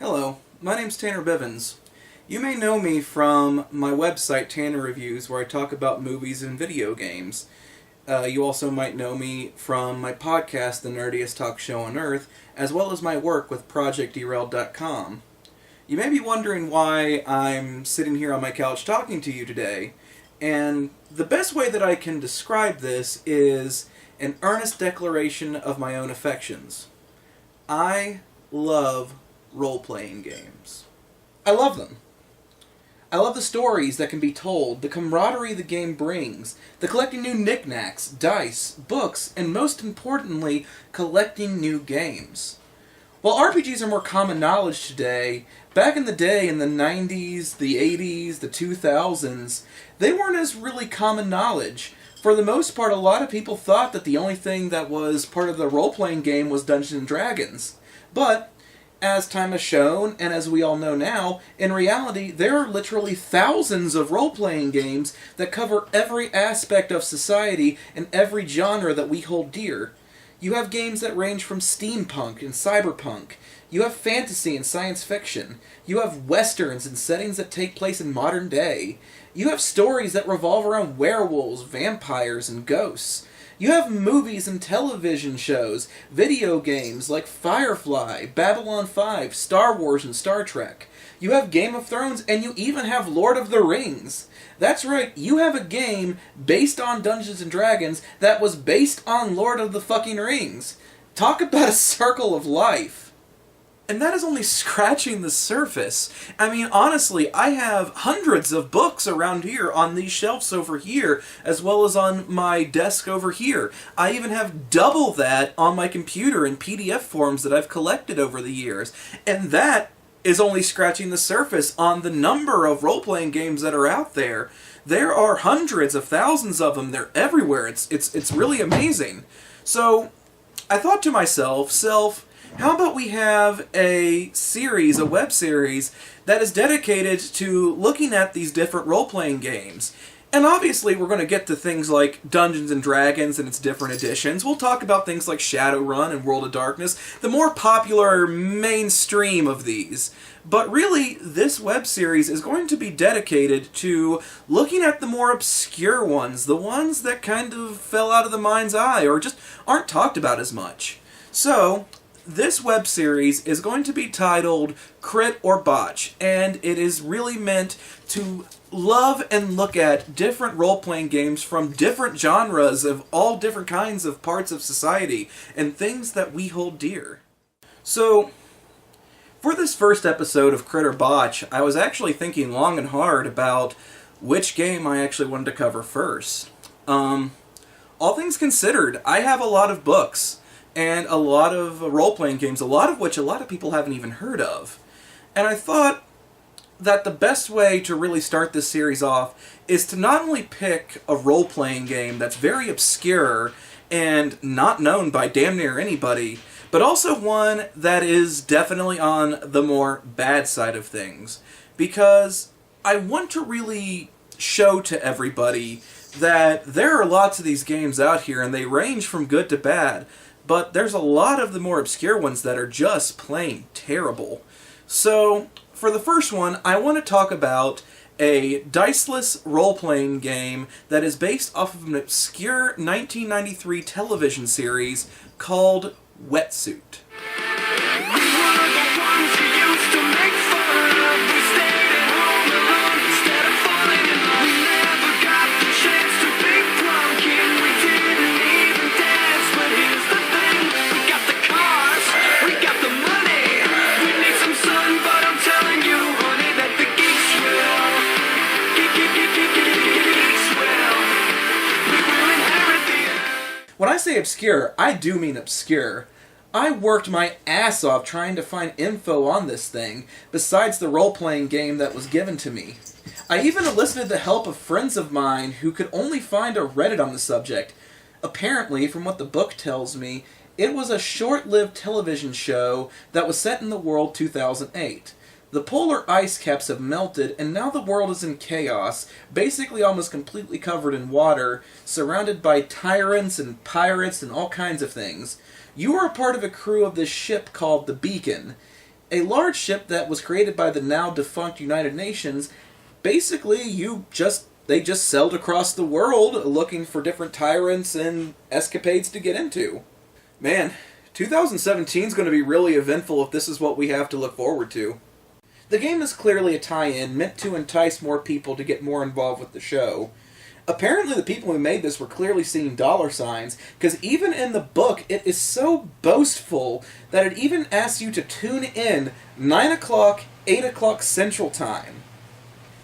Hello, my name's Tanner Bivens. You may know me from my website, Tanner Reviews, where I talk about movies and video games. You also might know me from my podcast, The Nerdiest Talk Show on Earth, as well as my work with ProjectDerailed.com. You may be wondering why I'm sitting here on my couch talking to you today, and the best way that I can describe this is an earnest declaration of my own affections. I love role-playing games. I love them. I love the stories that can be told, the camaraderie the game brings, the collecting new knickknacks, dice, books, and most importantly, collecting new games. While RPGs are more common knowledge today, back in the day in the 90s, the 80s, the 2000s, they weren't as really common knowledge. For the most part, a lot of people thought that the only thing that was part of the role-playing game was Dungeons & Dragons. But as time has shown, and as we all know now, in reality, there are literally thousands of role-playing games that cover every aspect of society and every genre that we hold dear. You have games that range from steampunk and cyberpunk. You have fantasy and science fiction. You have westerns and settings that take place in modern day. You have stories that revolve around werewolves, vampires, and ghosts. You have movies and television shows, video games like Firefly, Babylon 5, Star Wars, and Star Trek. You have Game of Thrones, and you even have Lord of the Rings. That's right, you have a game based on Dungeons & Dragons that was based on Lord of the fucking Rings. Talk about a circle of life. And that is only scratching the surface. I mean, honestly, I have hundreds of books around here on these shelves over here, as well as on my desk over here. I even have double that on my computer in PDF forms that I've collected over the years. And that is only scratching the surface on the number of role-playing games that are out there. There are hundreds of thousands of them. They're everywhere. It's really amazing. So I thought to myself, how about we have a series, a web series, that is dedicated to looking at these different role-playing games. And obviously we're going to get to things like Dungeons & Dragons and its different editions. We'll talk about things like Shadowrun and World of Darkness, the more popular mainstream of these. But really, this web series is going to be dedicated to looking at the more obscure ones, the ones that kind of fell out of the mind's eye or just aren't talked about as much. So this web series is going to be titled Crit or Botch, and it is really meant to love and look at different role-playing games from different genres of all different kinds of parts of society and things that we hold dear. So, for this first episode of Crit or Botch, I was actually thinking long and hard about which game I actually wanted to cover first. All things considered, I have a lot of books and a lot of role-playing games, a lot of which a lot of people haven't even heard of. And I thought that the best way to really start this series off is to not only pick a role-playing game that's very obscure and not known by damn near anybody, but also one that is definitely on the more bad side of things. Because I want to really show to everybody that there are lots of these games out here and they range from good to bad, but there's a lot of the more obscure ones that are just plain terrible. So, for the first one, I want to talk about a diceless role-playing game that is based off of an obscure 1993 television series called Wetsuit. When I say obscure, I do mean obscure. I worked my ass off trying to find info on this thing, besides the role-playing game that was given to me. I even enlisted the help of friends of mine who could only find a Reddit on the subject. Apparently, from what the book tells me, it was a short-lived television show that was set in the world 2008. The polar ice caps have melted, and now the world is in chaos, basically almost completely covered in water, surrounded by tyrants and pirates and all kinds of things. You are a part of a crew of this ship called the Beacon. a large ship that was created by the now defunct United Nations. Basically, they just sailed across the world looking for different tyrants and escapades to get into. Man, 2017 is going to be really eventful if this is what we have to look forward to. The game is clearly a tie-in meant to entice more people to get more involved with the show. Apparently the people who made this were clearly seeing dollar signs, because even in the book it is so boastful that it even asks you to tune in 9 o'clock, 8 o'clock Central Time.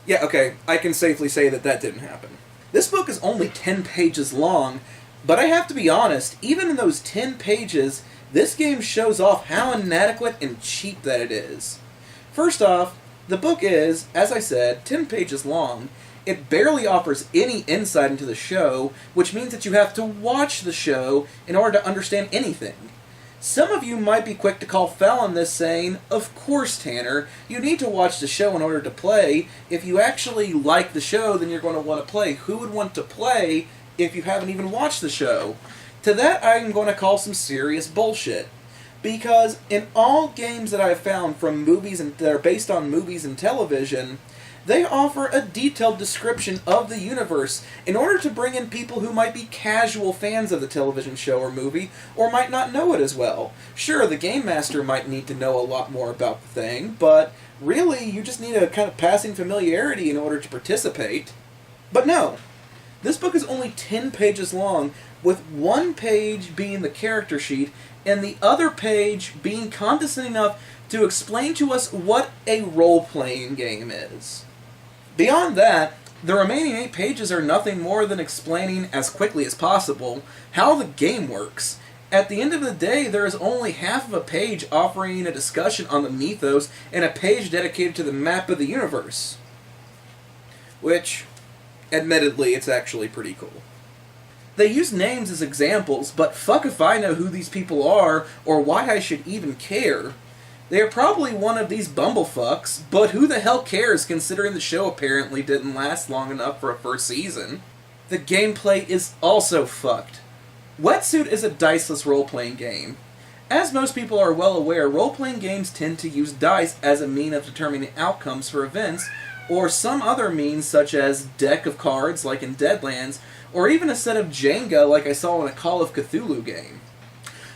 Yeah, okay, I can safely say that that didn't happen. This book is only 10 pages long, but I have to be honest, even in those 10 pages, this game shows off how inadequate and cheap that it is. First off, the book is, as I said, 10 pages long. It barely offers any insight into the show, which means that you have to watch the show in order to understand anything. Some of you might be quick to call foul on this, saying, "Of course, Tanner, you need to watch the show in order to play. If you actually like the show, then you're going to want to play." Who would want to play if you haven't even watched the show? To that, I'm going to call some serious bullshit. Because in all games that I've found from movies that are based on movies and television, they offer a detailed description of the universe in order to bring in people who might be casual fans of the television show or movie, or might not know it as well. Sure, the game master might need to know a lot more about the thing, but really, you just need a kind of passing familiarity in order to participate. But no, this book is only 10 pages long, with one page being the character sheet, and the other page being condescending enough to explain to us what a role-playing game is. Beyond that, the remaining 8 pages are nothing more than explaining, as quickly as possible, how the game works. At the end of the day, there is only half of a page offering a discussion on the mythos and a page dedicated to the map of the universe. Which, admittedly, it's actually pretty cool. They use names as examples, but fuck if I know who these people are, or why I should even care. They are probably one of these bumblefucks, but who the hell cares considering the show apparently didn't last long enough for a first season. The gameplay is also fucked. Wetsuit is a diceless role-playing game. As most people are well aware, role-playing games tend to use dice as a mean of determining outcomes for events, or some other means such as deck of cards like in Deadlands, or even a set of Jenga like I saw in a Call of Cthulhu game.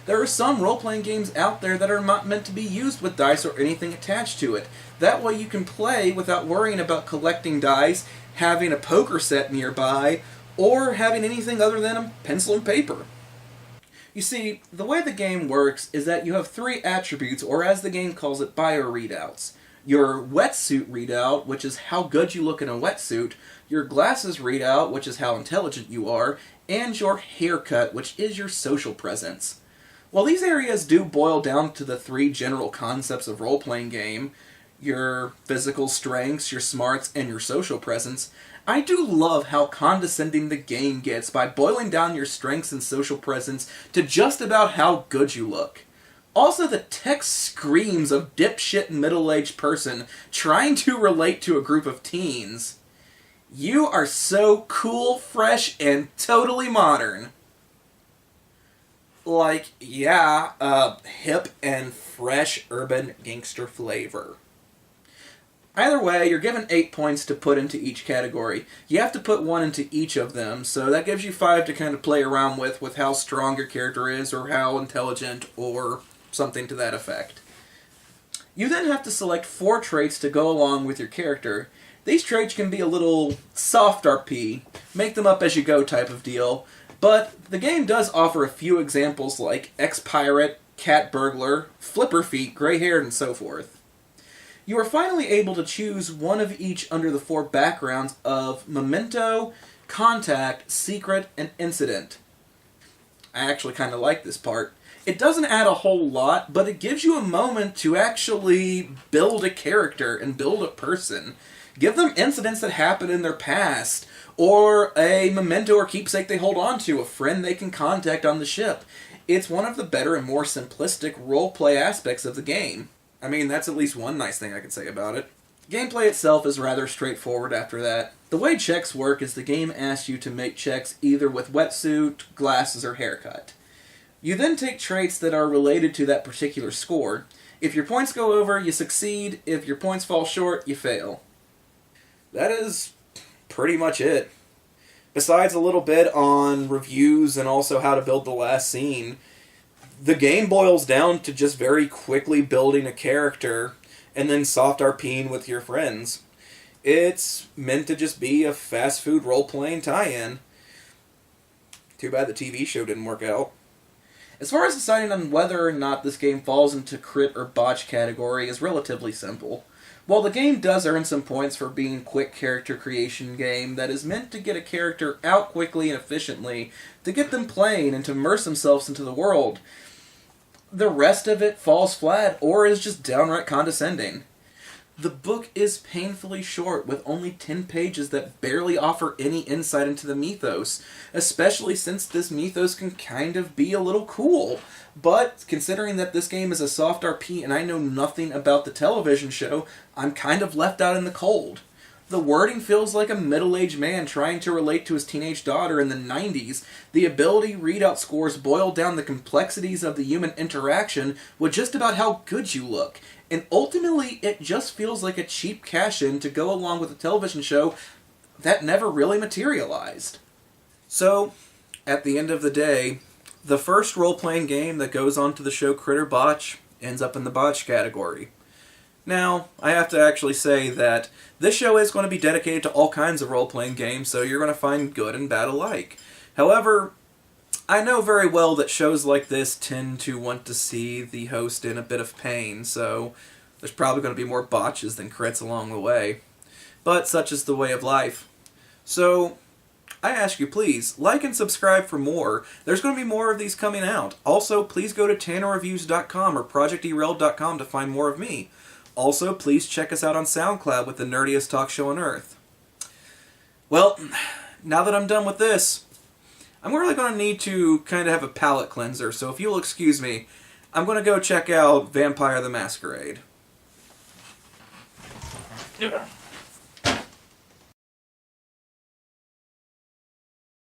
There are some role-playing games out there that are not meant to be used with dice or anything attached to it. That way you can play without worrying about collecting dice, having a poker set nearby, or having anything other than a pencil and paper. You see, the way the game works is that you have 3 attributes, or as the game calls it, bio-readouts. Your wetsuit readout, which is how good you look in a wetsuit, your glasses readout, which is how intelligent you are, and your haircut, which is your social presence. While these areas do boil down to the 3 general concepts of role-playing game, your physical strengths, your smarts, and your social presence, I do love how condescending the game gets by boiling down your strengths and social presence to just about how good you look. Also, the text screams of dipshit middle-aged person trying to relate to a group of teens. You are so cool, fresh, and totally modern. Like, yeah, hip and fresh urban gangster flavor. Either way, you're given 8 points to put into each category. You have to put 1 into each of them, so that gives you 5 to kind of play around with how strong your character is, or how intelligent, or something to that effect. You then have to select 4 traits to go along with your character. These traits can be a little soft RP, make them up as you go type of deal, but the game does offer a few examples like ex-pirate, cat burglar, flipper feet, gray-haired, and so forth. You are finally able to choose one of each under the 4 backgrounds of memento, contact, secret, and incident. I actually kind of like this part. It doesn't add a whole lot, but it gives you a moment to actually build a character and build a person. Give them incidents that happen in their past, or a memento or keepsake they hold on to, a friend they can contact on the ship. It's one of the better and more simplistic roleplay aspects of the game. I mean, that's at least one nice thing I can say about it. Gameplay itself is rather straightforward after that. The way checks work is the game asks you to make checks either with wetsuit, glasses, or haircut. You then take traits that are related to that particular score. If your points go over, you succeed. If your points fall short, you fail. That is pretty much it. Besides a little bit on reviews and also how to build the last scene, the game boils down to just very quickly building a character and then soft RPing with your friends. It's meant to just be a fast food role-playing tie-in. Too bad the TV show didn't work out. As far as deciding on whether or not this game falls into crit or botch category is relatively simple. While the game does earn some points for being a quick character creation game that is meant to get a character out quickly and efficiently, to get them playing and to immerse themselves into the world, the rest of it falls flat or is just downright condescending. The book is painfully short, with only 10 pages that barely offer any insight into the mythos, especially since this mythos can kind of be a little cool. But, considering that this game is a soft RP and I know nothing about the television show, I'm kind of left out in the cold. The wording feels like a middle-aged man trying to relate to his teenage daughter in the 90s. The ability readout scores boil down the complexities of the human interaction with just about how good you look. And ultimately, it just feels like a cheap cash-in to go along with a television show that never really materialized. So, at the end of the day, the first role-playing game that goes on to the show Crit or Botch ends up in the botch category. Now, I have to actually say that this show is going to be dedicated to all kinds of role-playing games, so you're going to find good and bad alike. However, I know very well that shows like this tend to want to see the host in a bit of pain, so there's probably going to be more botches than crits along the way. But such is the way of life. So, I ask you, please, like and subscribe for more. There's going to be more of these coming out. Also, please go to tannerreviews.com or projectderailed.com to find more of me. Also, please check us out on SoundCloud with the nerdiest talk show on Earth. Well, now that I'm done with this, I'm really going to need to kind of have a palate cleanser, so if you'll excuse me, I'm going to go check out Vampire the Masquerade.